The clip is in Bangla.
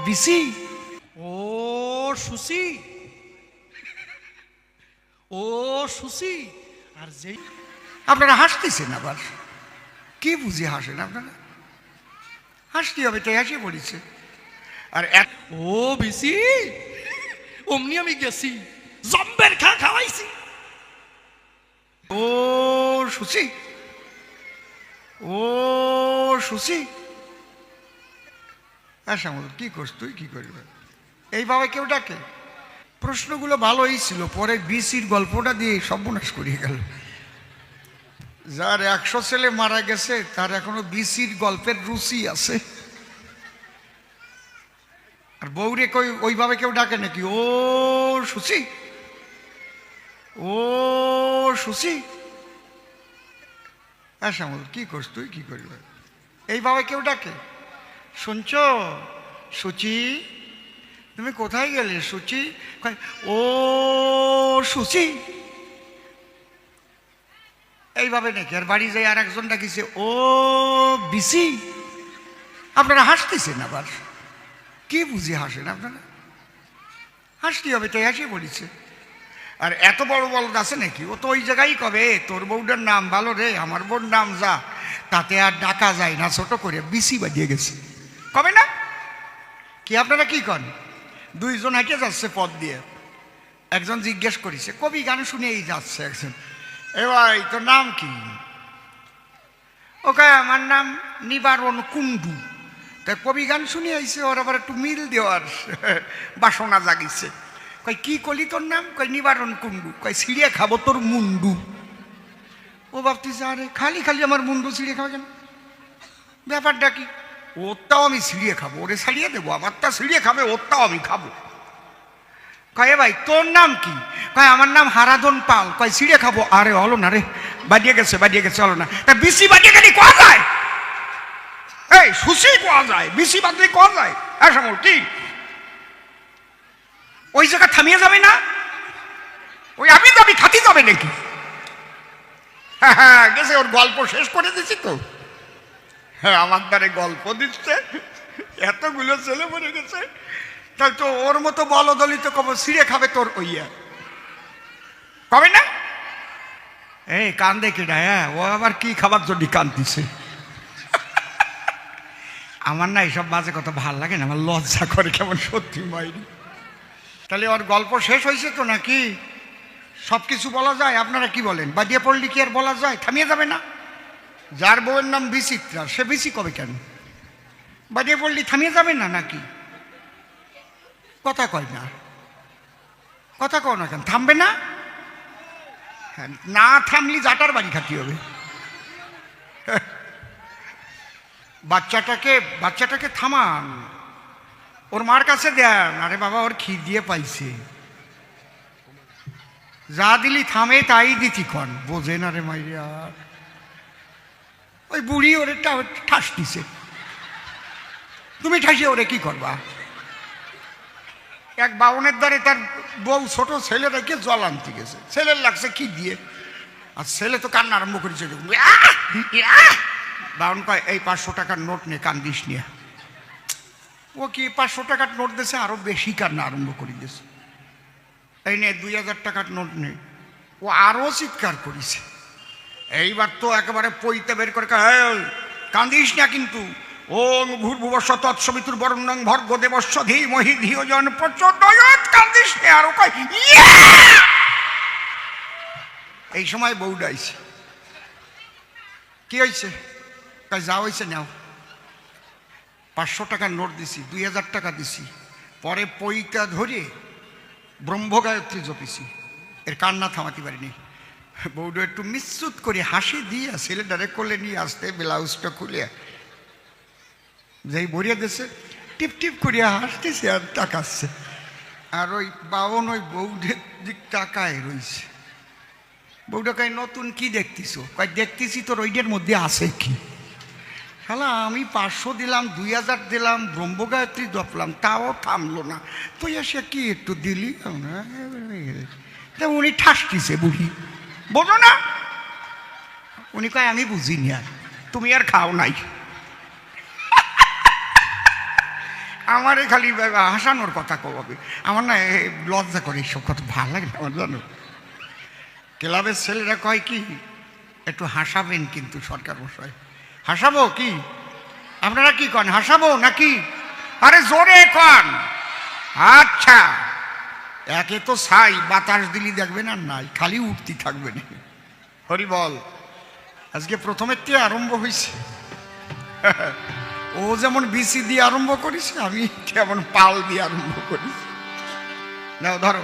বিসি। ও সুসি, ও সুসি। আর যেই আপনারা হাসতেছেন আবার, কি বুঝে হাসেন আপনারা? হাসতে হবে, তাই হাসি পড়েছে। আর ও বিসি, অমনি আমি গেছি, জম্বের খাওয়াইছি। ও সুসি, ও সুসি। আচ্ছা কি করছ তুই, কি করবে এইভাবে কেউ ডাকে? প্রশ্নগুলো ভালোই ছিল, পরে বিসির গল্পটা দিয়ে সর্বনাশ করিয়ে গেল। যার 100 ছেলে মারা গেছে তার এখনো বিসির গল্পের রুচি আছে। আর বউরে কই ওইভাবে কেউ ডাকে নাকি? ও সুসি, ও সুসি। আচ্ছা কি করছ তুই, কি করবে এইভাবে কেউ ডাকে? শুনছ সুচি, তুমি কোথায় গেলে সুচি? ও সুচি, এইভাবে নাকি? আর বাড়ি যাই আর একজন ডাকিছে ও বিসি। আপনারা হাসতেছেন আবার, কি বুঝে হাসেন আপনারা? হাসতে হবে, তাই হাসি পড়েছে। আর এত বড় বলদ আছে নাকি? ও তো ওই জায়গায় কবে তোর বউটার নাম ভালো রে, আমার বউর নাম যা, তাতে আর ডাকা যায় না, ছোট করে বিসি বাজিয়ে গেছে কবে না? কি আপনারা কি করেন? দুইজন হেঁটে যাচ্ছে পথ দিয়ে, একজন জিজ্ঞেস করেছে, কবি গান শুনেই যাচ্ছে একজন, এ ভাই তোর নাম কি? ওকে আমার নাম নিবারণ কুণ্ডু। তাই কবি গান শুনে আইছে, ওর আবার একটু মিল দেওয়ার বাসনা জাগিছে। কই কি কলি তোর নাম? কই নিবারণ কুণ্ডু। কই ছিঁড়ে খাবো তোর মুন্ডু। ও ভাবতেছে আরে খালি খালি আমার মুন্ডু ছিঁড়ে খাবে কেন, ব্যাপারটা কি? ওরটাও আমি ছিঁড়িয়ে খাবো, ওরে ছাড়িয়ে দেবো, আমারটা ছিঁড়িয়ে খাবে, ওরটাও আমি খাবো। কয়ে ভাই তোর নাম কি? কয় আমার নাম হারাধন পাল। কয় ছিঁড়ে খাবো। আরে হলো না রে, বাজিয়ে গেছে হলো না। তা বিসি বাজিয়ে গেলে কোয়া যায়? এই সুসি কোয়া যায়, বিসি বাজলে কোয়া যায়? হ্যাঁ সামল কি ওই জায়গা থামিয়ে যাবে না? ওই আমি যাবি খাতি যাবে নাকি? হ্যাঁ হ্যাঁ গেছে, ওর গল্প শেষ করে দিছি তো। হ্যাঁ আমার দ্বারে গল্প দিচ্ছে, এতগুলো ছেলে মরে গেছে, তাই তো ওর মতো বলদলিত কব ছিঁড়ে খাবে তোর ওইয়া কবে না? এই কান্দে কেডা? হ্যাঁ ও আবার কি খাবার জন্য কান্দিছে? আমার না এইসব বাজে কথা ভাল লাগে না, আমার লজ্জা করে কেমন সত্যি মাইরি। তাহলে ওর গল্প শেষ হয়েছে তো নাকি? সব কিছু বলা যায়? আপনারা কি বলেন? বাজিয়ে পড়লি কি আর বলা যায়? থামিয়ে যাবে না? যার বউয়ের নাম বিচিত্রা সে বিসি কবে কেন? বাজিয়ে পড়লি থামিয়ে যাবে না নাকি? কথা কয় না, কথা কয় না কেন? থামবে না? হ্যাঁ না থামলি জাটার বাড়ি খাতি হবে। বাচ্চাটাকে থামান, ওর মার কাছে দেন। আরে বাবা ওর খিদ দিয়ে পাইছে, যা দিলি থামে তাই দিতি কন, বোঝে না রে মাইয়া। ওই বুড়ি ওরে ঠাস দিছে, তুমি ঠাসিয়ে ওরে কি করবা? এক বাউনের দ্বারে তার বউ ছোট ছেলে রেখে জল আনতে গেছে, ছেলের লাগছে কি দিয়ে, আর ছেলে তো কান্না আরম্ভ করেছে। বাউন কয় এই 500 টাকার নোট নে, কান্দিস নিয়ে। ও কি 500 টাকার নোট দিয়েছে, আরো বেশি কান্না আরম্ভ করে দিয়েছে। এই নে 2000 টাকার নোট নেই। ও আরো চিৎকার করেছে। এইবার তো একেবারে পইতে বের করে কান্দিস না কিন্তু, ওং ভূর্ভুবস্ব তৎসবিতুর বরেণ্যং ভর্গো দেবস্য ধীমহি ধিয়ো জন প্রচোদয়াৎ। কান্দিস না। আর কয় এই সময় বউ ডাইছে, কি হয়েছে? তাই যা হয়েছে নাও। 500 টাকার নোট দিছি, 2000 টাকা দিছি, পরে পইটা ধরে ব্রহ্মগায়ত্রী জপিছি, এর কান্না থামাতে পারিনি। বউটা একটু মিশ্রুত করে হাসি দিয়ে ছেলেটারে কোলে নিয়ে আসতে ব্লাউজটা খুলে যেই ভরিয়ে দিয়েছে, টিপ টিপ করিয়া হাসতেছে আর তাকাচ্ছে। আর ওই বাবন ওই বউদের দিক তাকায় রয়েছে। বউটা কয় নতুন কি দেখতেছো? কয় দেখতেছি তোর ওইটার মধ্যে আছে কি। শালা আমি 500 দিলাম, 2000 দিলাম, ব্রহ্মগায়ত্রী জপলাম, তাও থামলো না। তুই এসে কি একটু দিলি? উনি ঠাসতিছে বুড়ি, বোঝো না? উনি কয় আমি বুঝিনি, আর তুমি আর খাও নাই। আমারে খালি হাসানোর কথা কবে আমার না লজ্জা করে এইসব কথা ভালো লাগে না আমার জানো। ক্লাবের ছেলেরা কয় কি একটু হাসাবেন কিন্তু সরকার মশাই। হাসাবো কি আপনারা কি কন হাসাবো নাকি? আরে জোরে কন। আচ্ছা একে তো ছাই বাতাস দিলি দেখবেন আর নাই খালি উঠতি থাকবে না। হরি বল। আজকে প্রথমের থেকে আরম্ভ হয়েছে। ও যেমন বিসি দিয়ে আরম্ভ করিস আমি তেমন পাল দিয়ে আরম্ভ করিস। নাও ধরো।